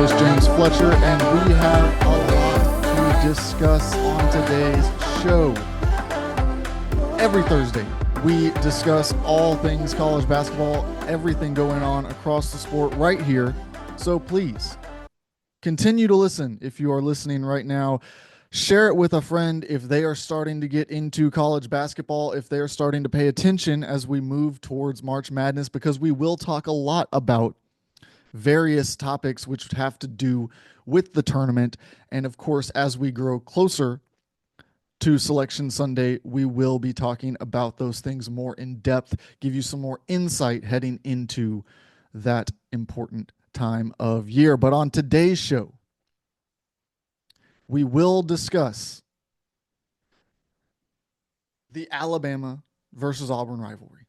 host, James Fletcher, and we have a lot to discuss on today's show. Every Thursday, we discuss all things college basketball, everything going on across the sport right here. So please continue to listen if you are listening right now. Share it with a friend if they are starting to get into college basketball, if they are starting to pay attention as we move towards March Madness, because we will talk a lot about various topics which have to do with the tournament. And of course, as we grow closer to Selection Sunday, we will be talking about those things more in depth, give you some more insight heading into that important time of year. But on today's show, we will discuss the Alabama versus Auburn rivalry.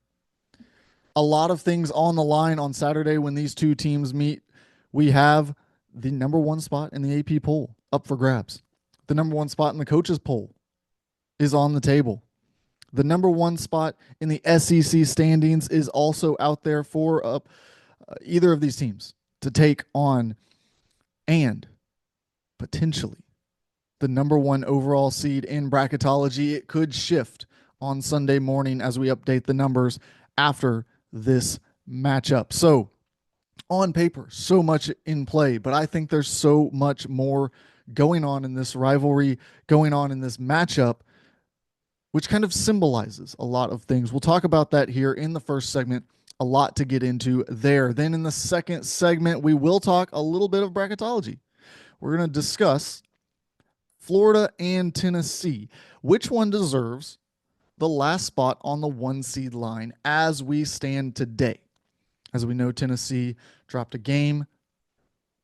A lot of things on the line on Saturday when these two teams meet. We have the number one spot in the AP poll up for grabs. The number one spot in the coaches poll is on the table. The number one spot in the SEC standings is also out there for either of these teams to take on, and potentially the number one overall seed in bracketology. It could shift on Sunday morning as we update the numbers after this matchup. So on paper, so much in play, but I think there's so much more going on in this rivalry, going on in this matchup, which kind of symbolizes a lot of things. We'll talk about that here in the first segment. A lot to get into there. Then in the second segment, we will talk a little bit of bracketology. We're going to discuss Florida and Tennessee. Which one deserves the last spot on the one seed line as we stand today? As we know, Tennessee dropped a game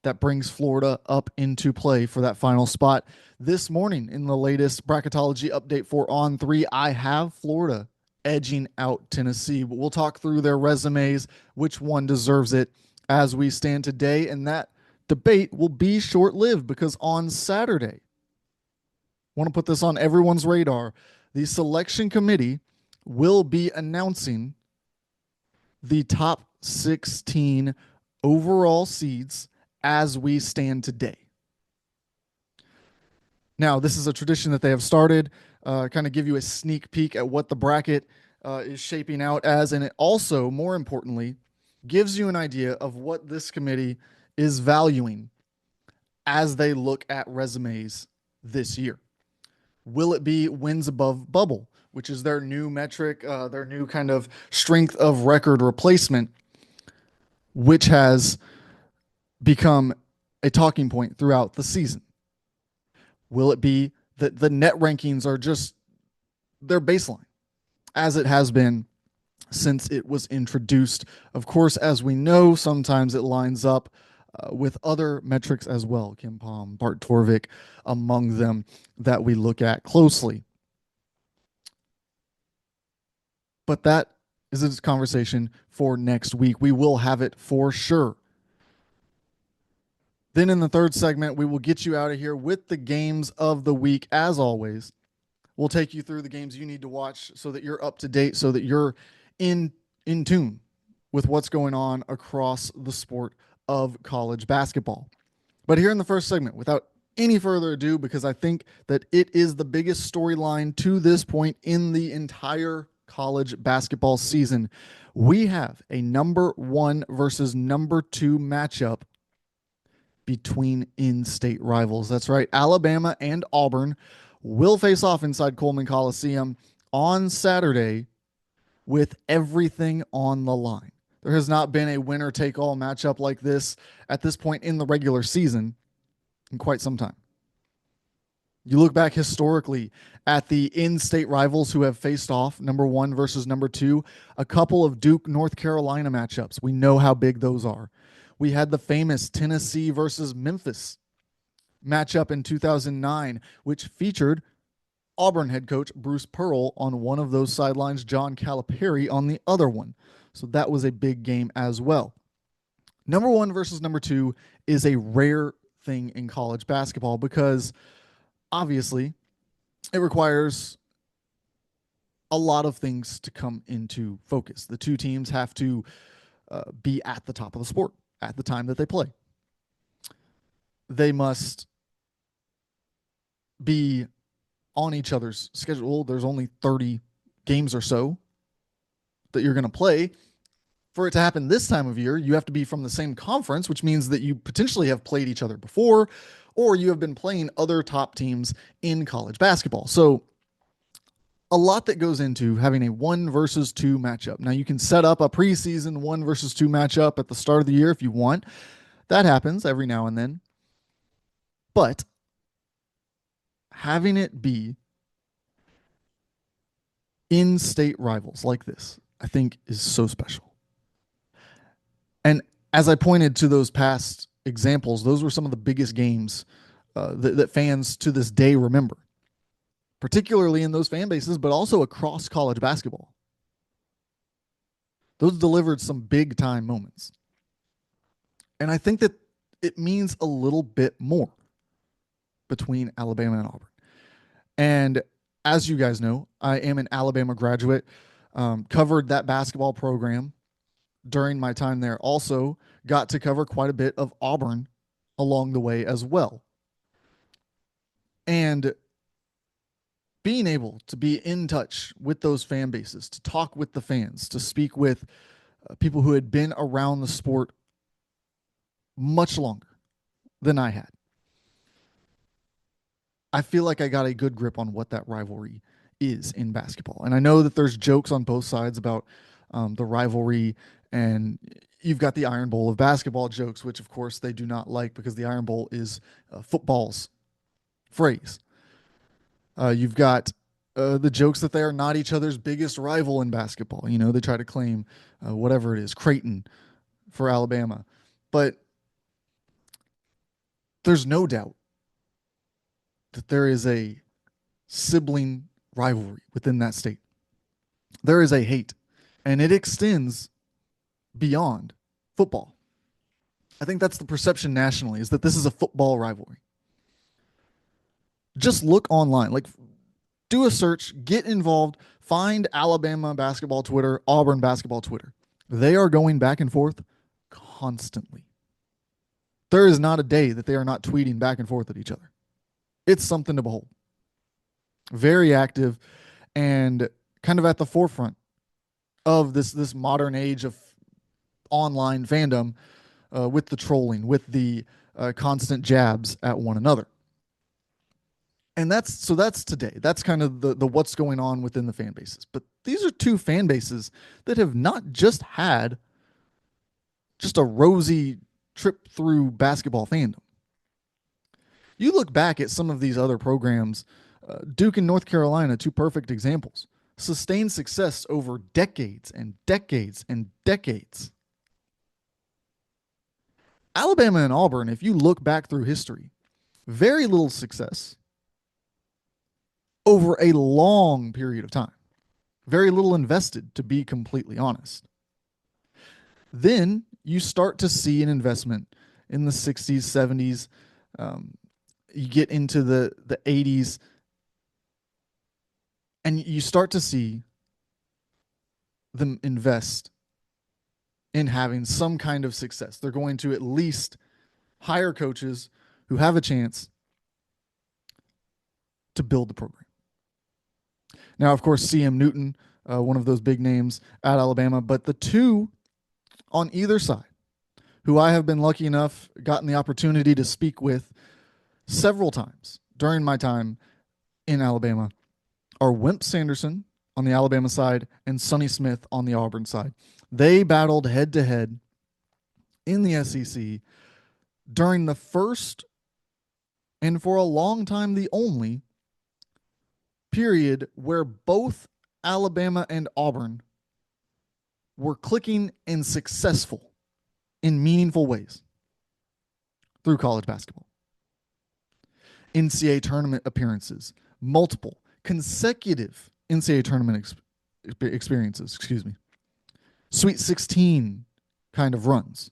that brings Florida up into play for that final spot. This morning in the latest bracketology update for On 3, I have Florida edging out Tennessee, but we'll talk through their resumes, which one deserves it as we stand today. And that debate will be short-lived because on Saturday, want to put this on everyone's radar, the selection committee will be announcing the top 16 overall seeds as we stand today. Now, this is a tradition that they have started, kind of give you a sneak peek at what the bracket is shaping out as, and it also, more importantly, gives you an idea of what this committee is valuing as they look at resumes this year. Will it be wins above bubble, which is their new metric, their new kind of strength of record replacement, which has become a talking point throughout the season? Will it be that the net rankings are just their baseline, as it has been since it was introduced? Of course, as we know, sometimes it lines up with other metrics as well. Kim Palm, Bart Torvik, among them that we look at closely. But that is a conversation for next week. We will have it for sure. Then in the third segment, we will get you out of here with the games of the week. As always, we'll take you through the games you need to watch so that you're up to date, so that you're in tune with what's going on across the sport of college basketball. But here in the first segment, without any further ado, because I think that it is the biggest storyline to this point in the entire college basketball season, we have a number one versus number two matchup between in-state rivals. That's right. Alabama and Auburn will face off inside Coleman Coliseum on Saturday with everything on the line. There has not been a winner-take-all matchup like this at this point in the regular season in quite some time. You look back historically at the in-state rivals who have faced off, number one versus number two, a couple of Duke, North Carolina matchups. We know how big those are. We had the famous Tennessee versus Memphis matchup in 2009, which featured Auburn head coach Bruce Pearl on one of those sidelines, John Calipari on the other one. So that was a big game as well. Number one versus number two is a rare thing in college basketball because obviously it requires a lot of things to come into focus. The two teams have to be at the top of the sport at the time that they play. they must be on each other's schedule. There's only 30 games or so that you're going to play. For it to happen this time of year, you have to be from the same conference, which means that you potentially have played each other before, or you have been playing other top teams in college basketball. So, a lot that goes into having a 1 versus 2 matchup. Now, you can set up a preseason 1 versus 2 matchup at the start of the year if you want. That happens every now and then. But having it be in state rivals like this, I think is so special. And as I pointed to those past examples, those were some of the biggest games that fans to this day remember, particularly in those fan bases, but also across college basketball. Those delivered some big time moments. And I think that it means a little bit more between Alabama and Auburn. And as you guys know, I am an Alabama graduate, covered that basketball program during my time there. Also got to cover quite a bit of Auburn along the way as well. And being able to be in touch with those fan bases, to talk with the fans, to speak with people who had been around the sport much longer than I had, I feel like I got a good grip on what that rivalry is in basketball. And I know that there's jokes on both sides about the rivalry, and you've got the Iron Bowl of basketball jokes, which of course they do not like because the Iron Bowl is football's phrase. You've got the jokes that they are not each other's biggest rival in basketball. You know, they try to claim whatever it is, Creighton for Alabama. But there's no doubt that there is a sibling rivalry within that state. There is a hate, and it extends beyond football. I think that's the perception nationally, is that this is a football rivalry. Just look online, like do a search, get involved, find Alabama basketball Twitter, Auburn basketball Twitter. They are going back and forth constantly. There is not a day that they are not tweeting back and forth at each other. It's something to behold. Very active and kind of at the forefront of this modern age of online fandom, with the trolling, with the constant jabs at one another. And that's today. That's kind of the what's going on within the fan bases. But these are two fan bases that have not just had just a rosy trip through basketball fandom. You look back at some of these other programs, Duke and North Carolina, two perfect examples. Sustained success over decades and decades and decades. Alabama and Auburn, if you look back through history, very little success over a long period of time. Very little invested, to be completely honest. Then you start to see an investment in the 60s, 70s. You get into the 80s, and you start to see them invest in having some kind of success. They're going to at least hire coaches who have a chance to build the program. Now, of course, CM Newton, one of those big names at Alabama, but the two on either side, who I have been lucky enough, gotten the opportunity to speak with several times during my time in Alabama, are Wimp Sanderson on the Alabama side and Sonny Smith on the Auburn side. They battled head to head in the SEC during the first and for a long time the only period where both Alabama and Auburn were clicking and successful in meaningful ways through college basketball. NCAA tournament appearances, multiple consecutive NCAA tournament experiences, Sweet 16 kind of runs.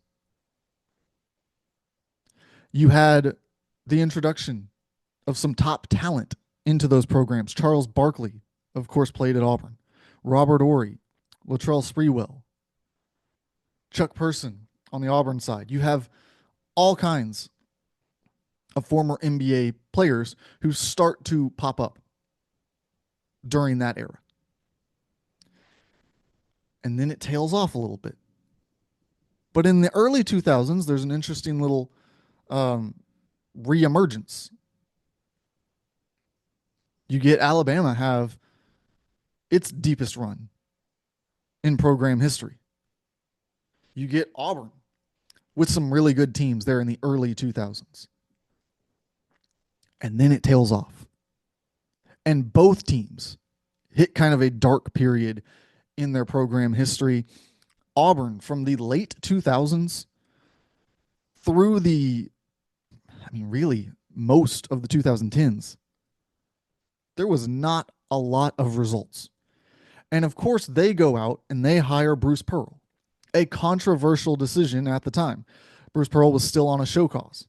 You had the introduction of some top talent into those programs. Charles Barkley, of course, played at Auburn. Robert Ory, Latrell Sprewell, Chuck Person on the Auburn side. You have all kinds of former NBA players who start to pop up during that era. And then it tails off a little bit. But in the early 2000s, there's an interesting little reemergence. You get Alabama have its deepest run in program history. You get Auburn with some really good teams there in the early 2000s. And then it tails off. And both teams hit kind of a dark period in their program history. Auburn from the late 2000s through really most of the 2010s, there was not a lot of results. And of course, they go out and they hire Bruce Pearl, a controversial decision at the time. Bruce Pearl was still on a show cause.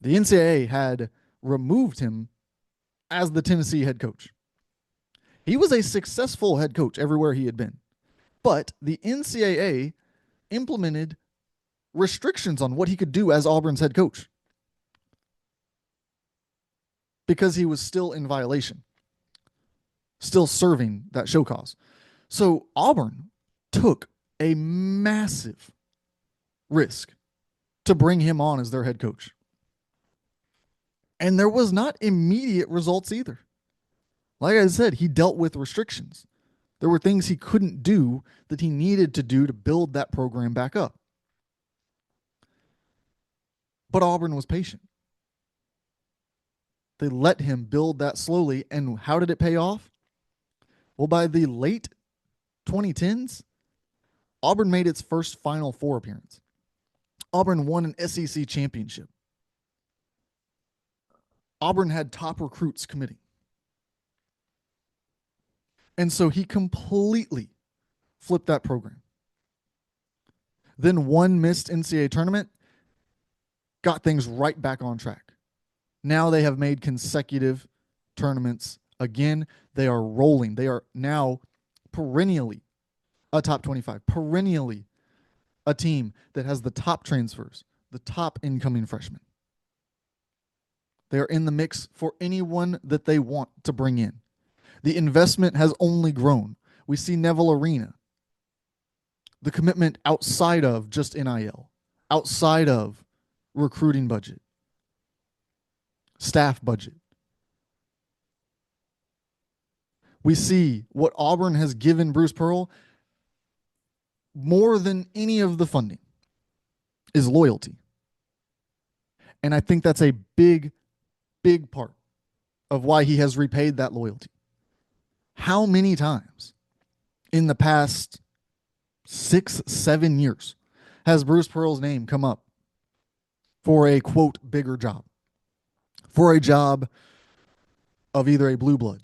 The NCAA had removed him as the Tennessee head coach. He was a successful head coach everywhere he had been. But the NCAA implemented restrictions on what he could do as Auburn's head coach because he was still in violation, still serving that show cause. So Auburn took a massive risk to bring him on as their head coach. And there was not immediate results either. Like I said, he dealt with restrictions. There were things he couldn't do that he needed to do to build that program back up. But Auburn was patient. They let him build that slowly. And how did it pay off? Well, by the late 2010s, Auburn made its first Final Four appearance. Auburn won an SEC championship. Auburn had top recruits committing. And so he completely flipped that program. Then one missed NCAA tournament, got things right back on track. Now they have made consecutive tournaments again. They are rolling. They are now perennially a top 25, perennially a team that has the top transfers, the top incoming freshmen. They are in the mix for anyone that they want to bring in. The investment has only grown. We see Neville Arena. The commitment outside of just NIL, outside of recruiting budget, staff budget. We see what Auburn has given Bruce Pearl more than any of the funding is loyalty. And I think that's a big, big part of why he has repaid that loyalty. How many times in the past 6-7 years has Bruce Pearl's name come up for a, quote, bigger job? For a job of either a blue blood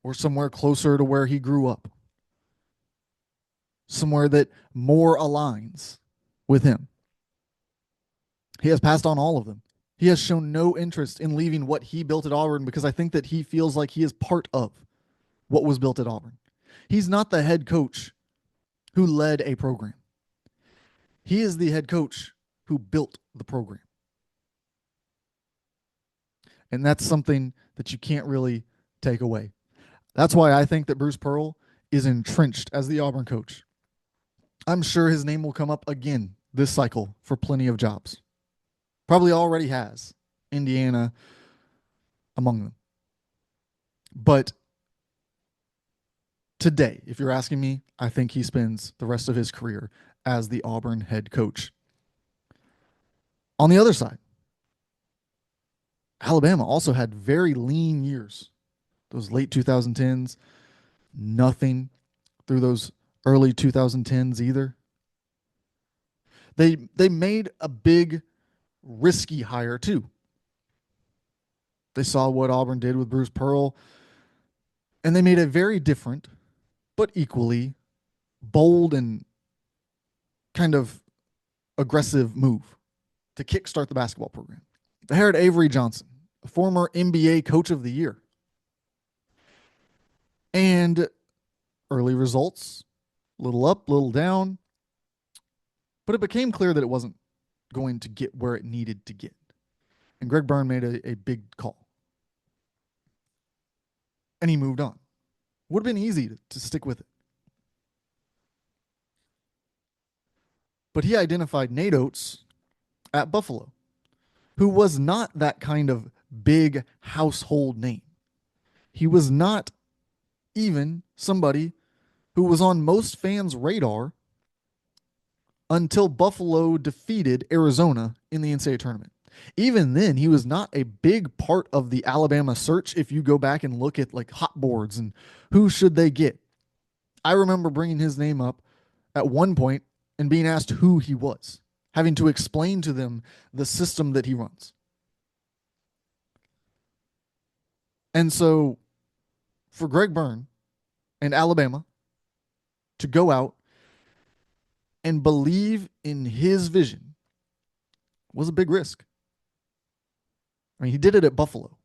or somewhere closer to where he grew up, somewhere that more aligns with him. He has passed on all of them. He has shown no interest in leaving what he built at Auburn because I think that he feels like he is part of what was built at Auburn. He's not the head coach who led a program. He is the head coach who built the program. And that's something that you can't really take away. That's why I think that Bruce Pearl is entrenched as the Auburn coach. I'm sure his name will come up again this cycle for plenty of jobs. Probably already has. Indiana among them. But today, if you're asking me, I think he spends the rest of his career as the Auburn head coach. On the other side, Alabama also had very lean years. Those late 2010s, nothing through those early 2010s either. They made a big, risky hire too. They saw what Auburn did with Bruce Pearl, and they made a very different, but equally bold and kind of aggressive move to kickstart the basketball program. They hired Avery Johnson, a former NBA Coach of the Year. And early results, little up, little down. But it became clear that it wasn't going to get where it needed to get. And Greg Byrne made a big call. And he moved on. Would have been easy to stick with it. But he identified Nate Oates at Buffalo, who was not that kind of big household name. He was not even somebody who was on most fans' radar until Buffalo defeated Arizona in the NCAA tournament. Even then, he was not a big part of the Alabama search. If you go back and look at like hot boards and who should they get, I remember bringing his name up at one point and being asked who he was, having to explain to them the system that he runs. And so for Greg Byrne and Alabama to go out and believe in his vision was a big risk. I mean, he did it at Buffalo.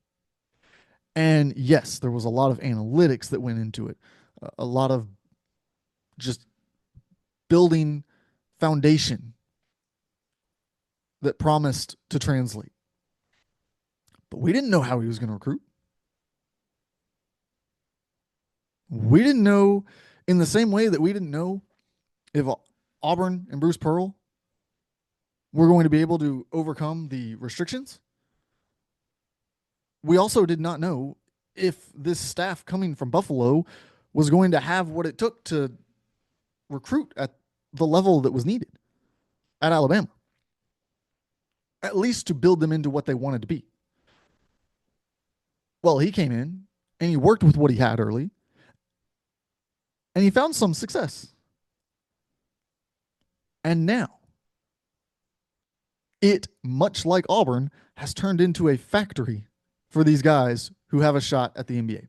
And yes, there was a lot of analytics that went into it, a lot of just building foundation that promised to translate. But we didn't know how he was going to recruit. We didn't know, in the same way that we didn't know if Auburn and Bruce Pearl were going to be able to overcome the restrictions. We also did not know if this staff coming from Buffalo was going to have what it took to recruit at the level that was needed at Alabama, at least to build them into what they wanted to be. Well, he came in and he worked with what he had early, and he found some success. And now, it, much like Auburn, has turned into a factory for these guys who have a shot at the NBA.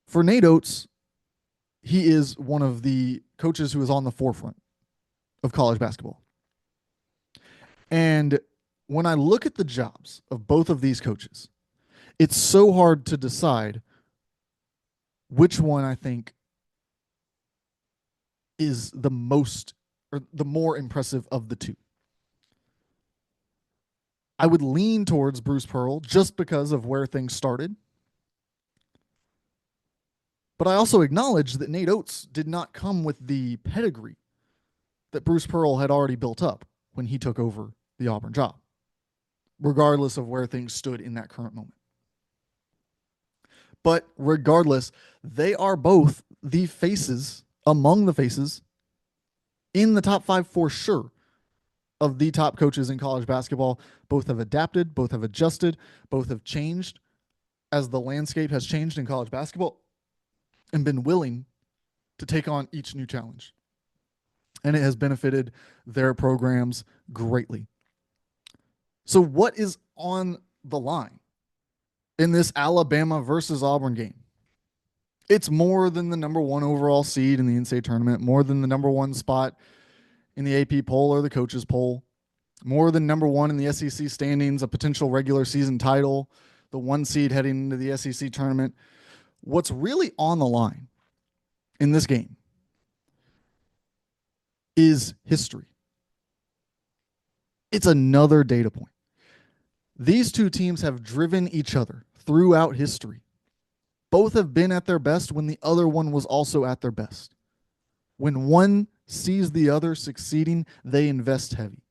For Nate Oates, he is one of the coaches who is on the forefront of college basketball. And when I look at the jobs of both of these coaches, it's so hard to decide which one I think is the most or the more impressive of the two. I would lean towards Bruce Pearl just because of where things started. But I also acknowledge that Nate Oates did not come with the pedigree that Bruce Pearl had already built up when he took over the Auburn job, regardless of where things stood in that current moment. But regardless, they are both the faces, among the faces, in the top 5 for sure of the top coaches in college basketball. Both have adapted, both have adjusted, both have changed as the landscape has changed in college basketball and been willing to take on each new challenge. And it has benefited their programs greatly. So what is on the line in this Alabama versus Auburn game? It's more than the number 1 overall seed in the NCAA tournament, more than the number 1 spot in the AP poll or the coaches poll, more than number 1 in the SEC standings, a potential regular season title, the 1 seed heading into the SEC tournament. What's really on the line in this game is history. It's another data point. These two teams have driven each other throughout history. Both have been at their best when the other one was also at their best. When one sees the other succeeding, they invest heavy.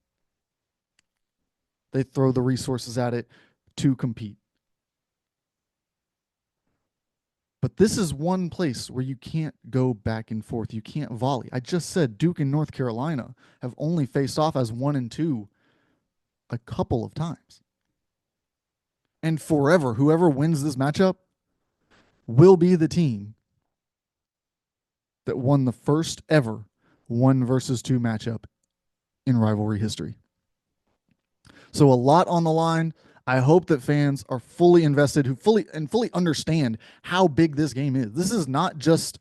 They throw the resources at it to compete. But this is one place where you can't go back and forth. You can't volley. I just said Duke and North Carolina have only faced off as 1 and 2 a couple of times. And forever, whoever wins this matchup will be the team that won the first ever 1 versus 2 matchup in rivalry history. So a lot on the line. I hope that fans are fully invested, who fully understand how big this game is. This is not just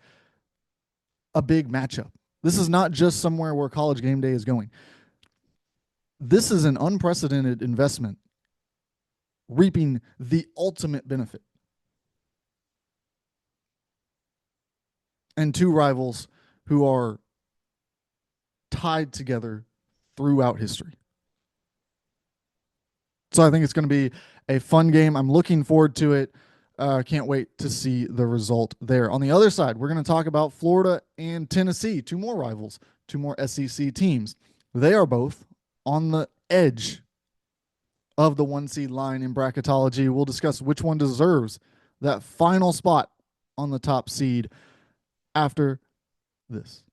a big matchup. This is not just somewhere where College Game Day is going. This is an unprecedented investment, reaping the ultimate benefit. And 2 rivals who are tied together throughout history. So I think it's going to be a fun game. I'm looking forward to it. Can't wait to see the result there. On the other side, we're going to talk about Florida and Tennessee, two more rivals, two more SEC teams. They are both on the edge of the one seed line in bracketology. We'll discuss which one deserves that final spot on the top seed after this.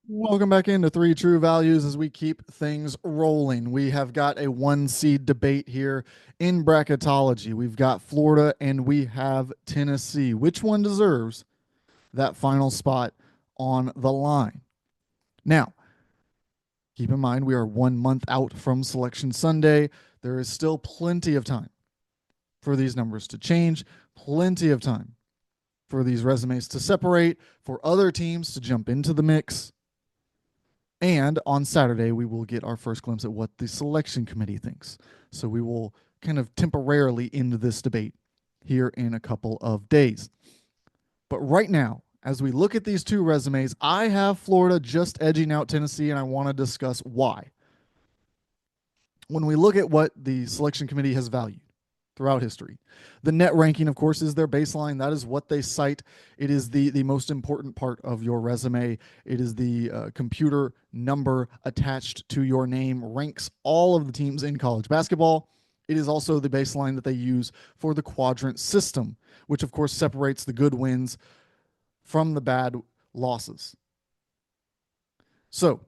Welcome back into Three True Values as we keep things rolling. We have got a one seed debate here in bracketology. We've got Florida and we have Tennessee. Which one deserves that final spot on the line? Now, keep in mind, we are 1 month out from Selection Sunday. There is still plenty of time for these numbers to change, plenty of time for these resumes to separate, for other teams to jump into the mix. And on Saturday, we will get our first glimpse at what the selection committee thinks. So we will kind of temporarily end this debate here in a couple of days. But right now, as we look at these two resumes, I have Florida just edging out Tennessee, and I want to discuss why. When we look at what the selection committee has valued throughout history, the net ranking, of course, is their baseline. That is what they cite. It is the most important part of your resume. It is the computer number attached to your name, ranks all of the teams in college basketball. It is also the baseline that they use for the quadrant system, which, of course, separates the good wins from the bad losses. So,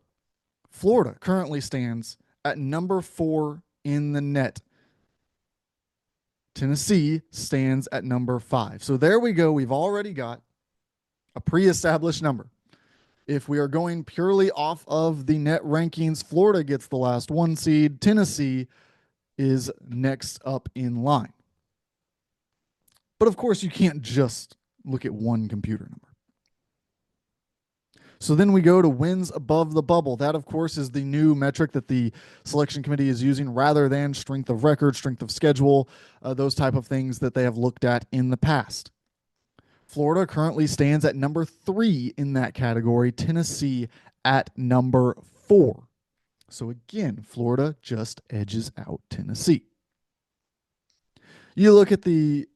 Florida currently stands at number 4 in the net. Tennessee stands at number 5. So there we go. We've already got a pre-established number. If we are going purely off of the net rankings, Florida gets the last one seed. Tennessee is next up in line. But of course, you can't just look at one computer number. So then we go to wins above the bubble. That, of course, is the new metric that the selection committee is using rather than strength of record, strength of schedule, those type of things that they have looked at in the past. Florida currently stands at number 3 in that category, Tennessee at number 4. So again, Florida just edges out Tennessee. You look at the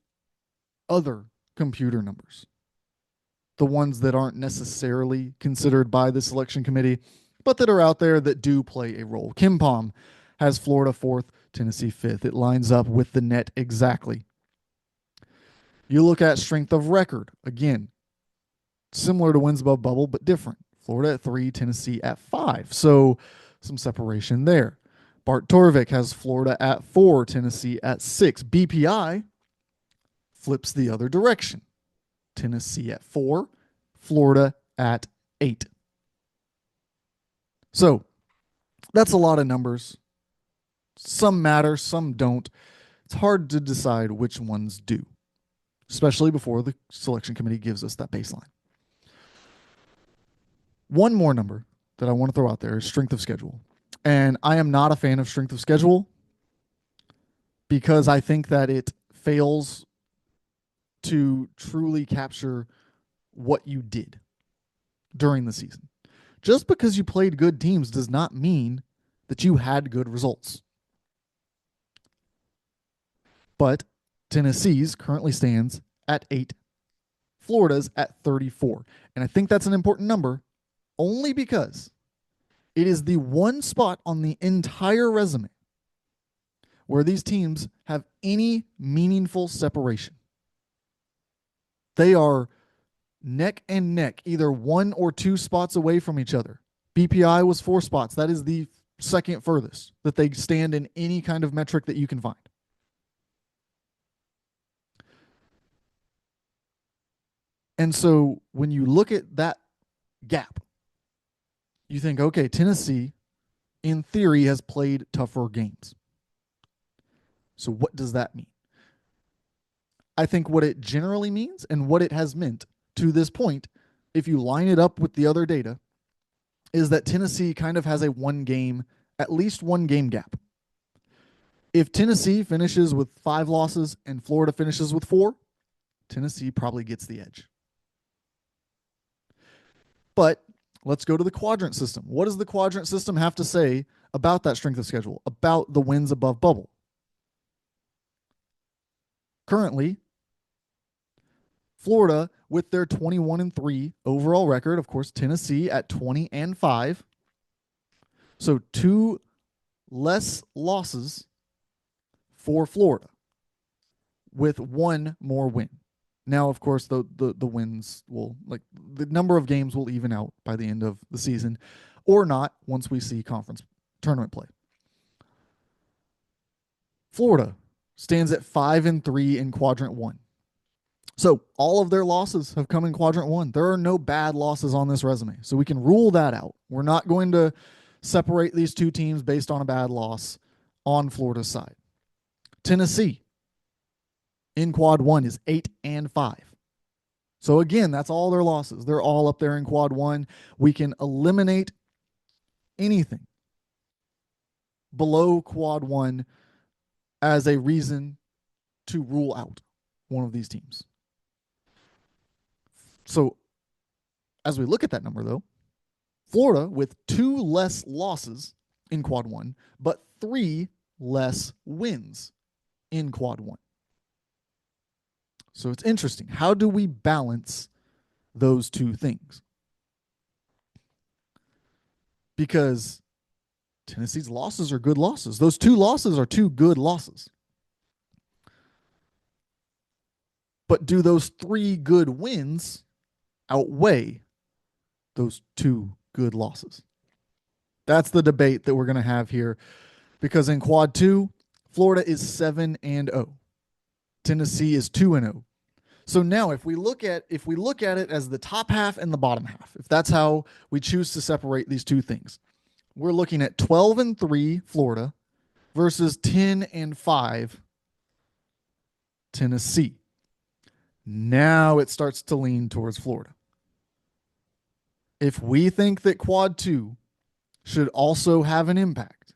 other computer numbers, the ones that aren't necessarily considered by the selection committee, but that are out there that do play a role. KenPom has Florida 4th, Tennessee 5th. It lines up with the net exactly. You look at strength of record, again, similar to wins above bubble, but different. Florida at 3, Tennessee at 5. So some separation there. Bart Torvik has Florida at 4, Tennessee at 6. BPI flips the other direction. Tennessee at 4, Florida at 8. So that's a lot of numbers. Some matter, some don't. It's hard to decide which ones do, especially before the selection committee gives us that baseline. One more number that I want to throw out there is strength of schedule. And I am not a fan of strength of schedule because I think that it fails to truly capture what you did during the season. Just because you played good teams does not mean that you had good results. But Tennessee's currently stands at 8. Florida's at 34. And I think that's an important number only because it is the one spot on the entire resume where these teams have any meaningful separation. They are neck and neck, either 1 or 2 spots away from each other. BPI was 4 spots. That is the second furthest that they stand in any kind of metric that you can find. And so when you look at that gap, you think, okay, Tennessee, in theory, has played tougher games. So what does that mean? I think what it generally means and what it has meant to this point, if you line it up with the other data, is that Tennessee kind of has a at least one game gap. If Tennessee finishes with 5 losses and Florida finishes with 4, Tennessee probably gets the edge. But Let's go to the quadrant system. What does the quadrant system have to say about that strength of schedule, about the wins above bubble? Currently, Florida with their 21-3 overall record, of course, Tennessee at 20-5. So 2 less losses for Florida with 1 more win. Now, of course, the wins will, like, the number of games will even out by the end of the season, or not once we see conference tournament play. Florida stands at 5-3 in quadrant 1. So all of their losses have come in quadrant 1. There are no bad losses on this resume. So we can rule that out. We're not going to separate these two teams based on a bad loss on Florida's side. Tennessee in quad 1 is 8-5. So again, that's all their losses. They're all up there in quad 1. We can eliminate anything below quad 1 as a reason to rule out one of these teams. So as we look at that number, though, Florida with 2 less losses in quad 1, but 3 less wins in quad 1. So it's interesting. How do we balance those two things? Because Tennessee's losses are good losses. Those 2 losses are 2 good losses. But do those 3 good wins outweigh those 2 good losses? That's the debate that we're going to have here, because in quad 2, Florida is 7-0. Tennessee is 2-0. So now if we look at it as the top half and the bottom half, if that's how we choose to separate these two things, we're looking at 12-3 Florida versus 10-5 Tennessee. Now it starts to lean towards Florida. If we think that quad 2 should also have an impact,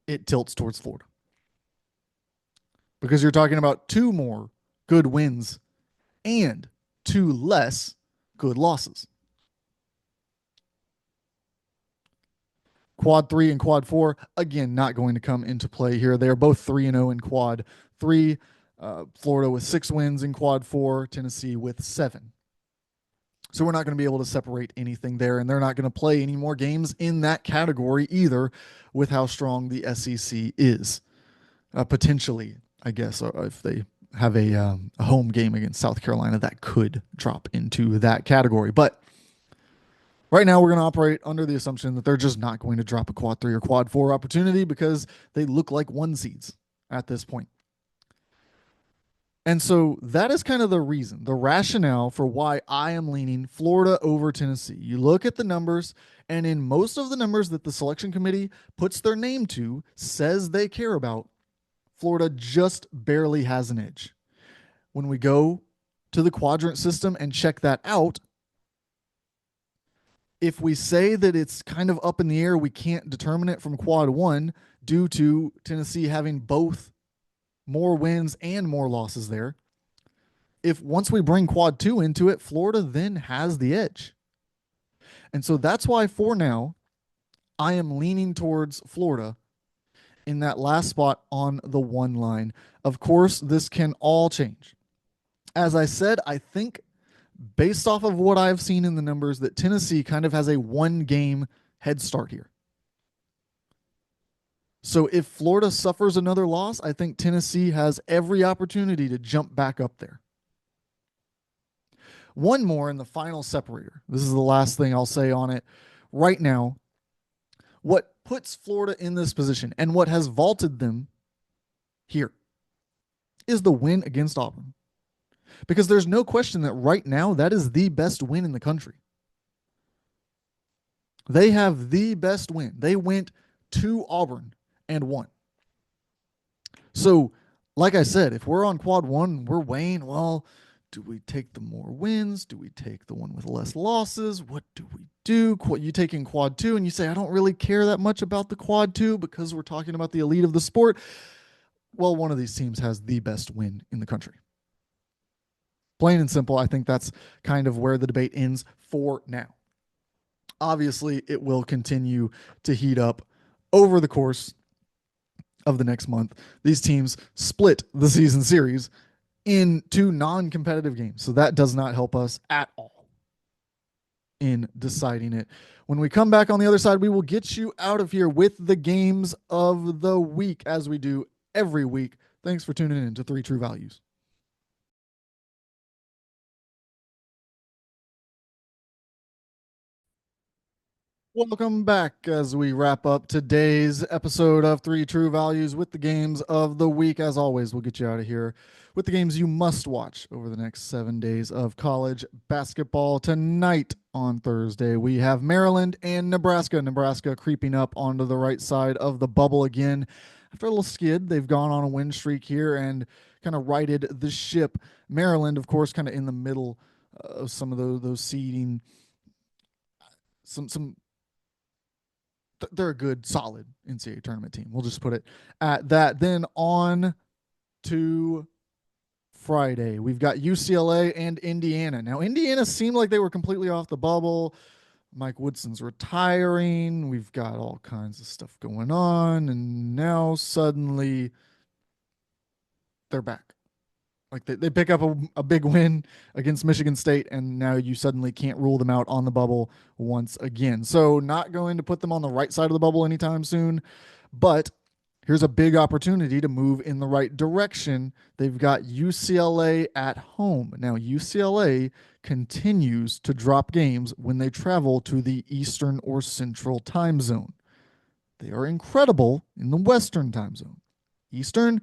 it tilts towards Florida. Because you're talking about 2 more good wins and 2 less good losses. Quad 3 and quad 4, again, not going to come into play here. They are both 3-0 in quad 3. Florida with 6 wins in quad 4, Tennessee with 7. So we're not going to be able to separate anything there, and they're not going to play any more games in that category either with how strong the SEC is. Potentially, I guess, if they have a home game against South Carolina, that could drop into that category. But right now, we're going to operate under the assumption that they're just not going to drop a quad 3 or quad 4 opportunity because they look like 1 seeds at this point. And so that is kind of the reason, the rationale for why I am leaning Florida over Tennessee. You look at the numbers, and in most of the numbers that the selection committee puts their name to, says they care about, Florida just barely has an edge. When we go to the quadrant system and check that out, if we say that it's kind of up in the air, we can't determine it from quad 1 due to Tennessee having both more wins and more losses there. If once we bring quad 2 into it, Florida then has the edge. And so that's why for now, I am leaning towards Florida in that last spot on the 1 line. Of course, this can all change. As I said, I think based off of what I've seen in the numbers that Tennessee kind of has a 1-game head start here. So if Florida suffers another loss, I think Tennessee has every opportunity to jump back up there. One more in the final separator. This is the last thing I'll say on it. Right now, what puts Florida in this position and what has vaulted them here is the win against Auburn. Because there's no question that right now that is the best win in the country. They have the best win. They went to Auburn and won. So, like I said, if we're on quad 1, we're weighing, well, do we take the more wins? Do we take the one with less losses? What do we do? You take in quad 2 and you say, I don't really care that much about the quad 2 because we're talking about the elite of the sport. Well, one of these teams has the best win in the country. Plain and simple, I think that's kind of where the debate ends for now. Obviously, it will continue to heat up over the course of the next month. These teams split the season series into non competitive games. So that does not help us at all in deciding it. When we come back on the other side, we will get you out of here with the games of the week as we do every week. Thanks for tuning in to Three True Values. Welcome back as we wrap up today's episode of Three True Values with the games of the week. As always, we'll get you out of here with the games you must watch over the next 7 days of college basketball. Tonight on Thursday, we have Maryland and Nebraska. Nebraska creeping up onto the right side of the bubble again. After a little skid, they've gone on a win streak here and kind of righted the ship. Maryland, of course, kind of in the middle of some of those seeding. Some they're a good, solid NCAA tournament team. We'll just put it at that. Then on to Friday, we've got UCLA and Indiana. Now, Indiana seemed like they were completely off the bubble. Mike Woodson's retiring. We've got all kinds of stuff going on. And now suddenly they're back. Like they pick up a big win against Michigan State, and now you suddenly can't rule them out on the bubble once again. So, not going to put them on the right side of the bubble anytime soon, but here's a big opportunity to move in the right direction. They've got UCLA at home. Now, UCLA continues to drop games when they travel to the Eastern or Central time zone. They are incredible in the Western time zone. Eastern,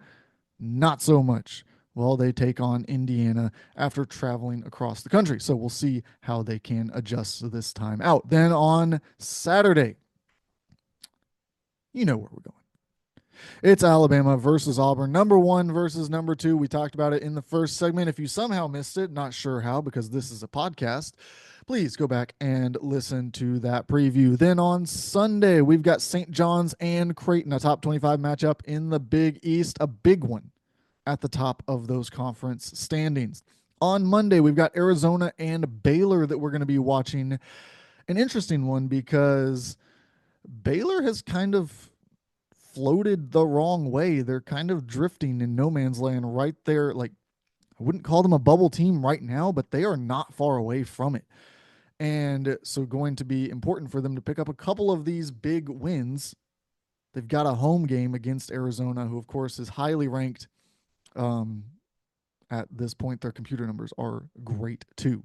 not so much. Well, they take on Indiana after traveling across the country. So we'll see how they can adjust this time out. Then on Saturday, you know where we're going. It's Alabama versus Auburn, number one versus number two. We talked about it in the first segment. If you somehow missed it, not sure how because this is a podcast, please go back and listen to that preview. Then on Sunday, we've got St. John's and Creighton, a top 25 matchup in the Big East, a big one at the top of those conference standings. On Monday, we've got Arizona and Baylor that we're going to be watching. An interesting one because Baylor has kind of floated the wrong way. They're kind of drifting in no man's land right there. Like, I wouldn't call them a bubble team right now, but they are not far away from it. And so going to be important for them to pick up a couple of these big wins. They've got a home game against Arizona, who, of course, is highly ranked. At this point, their computer numbers are great too.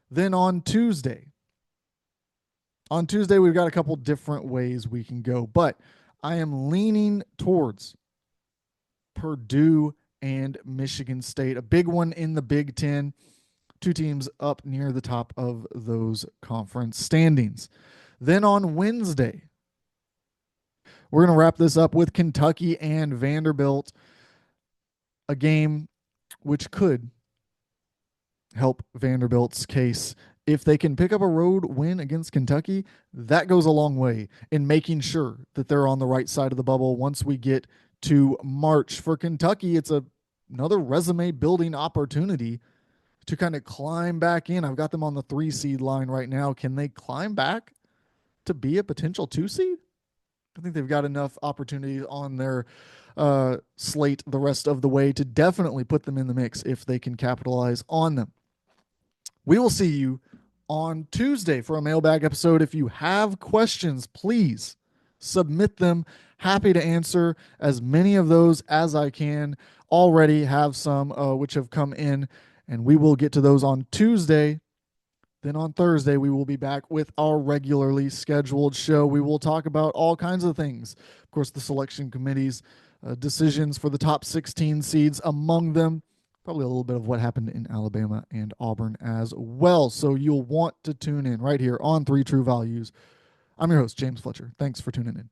Then on Tuesday, we've got a couple different ways we can go, but I am leaning towards Purdue and Michigan State, a big one in the Big Ten. Two teams up near the top of those conference standings. Then on Wednesday, we're going to wrap this up with Kentucky and Vanderbilt, a game which could help Vanderbilt's case. If they can pick up a road win against Kentucky, that goes a long way in making sure that they're on the right side of the bubble once we get to March. For Kentucky, it's another resume building opportunity to kind of climb back in. I've got them on the 3 seed line right now. Can they climb back to be a potential 2 seed? I think they've got enough opportunities on their slate the rest of the way to definitely put them in the mix if they can capitalize on them. We will see you on Tuesday for a mailbag episode. If you have questions, please submit them. Happy to answer as many of those as I can. Already have some which have come in, and we will get to those on Tuesday. Then on Thursday, we will be back with our regularly scheduled show. We will talk about all kinds of things. Of course, the selection committee's decisions for the top 16 seeds, among them probably a little bit of what happened in Alabama and Auburn as well. So you'll want to tune in right here on Three True Values. I'm your host, James Fletcher. Thanks for tuning in.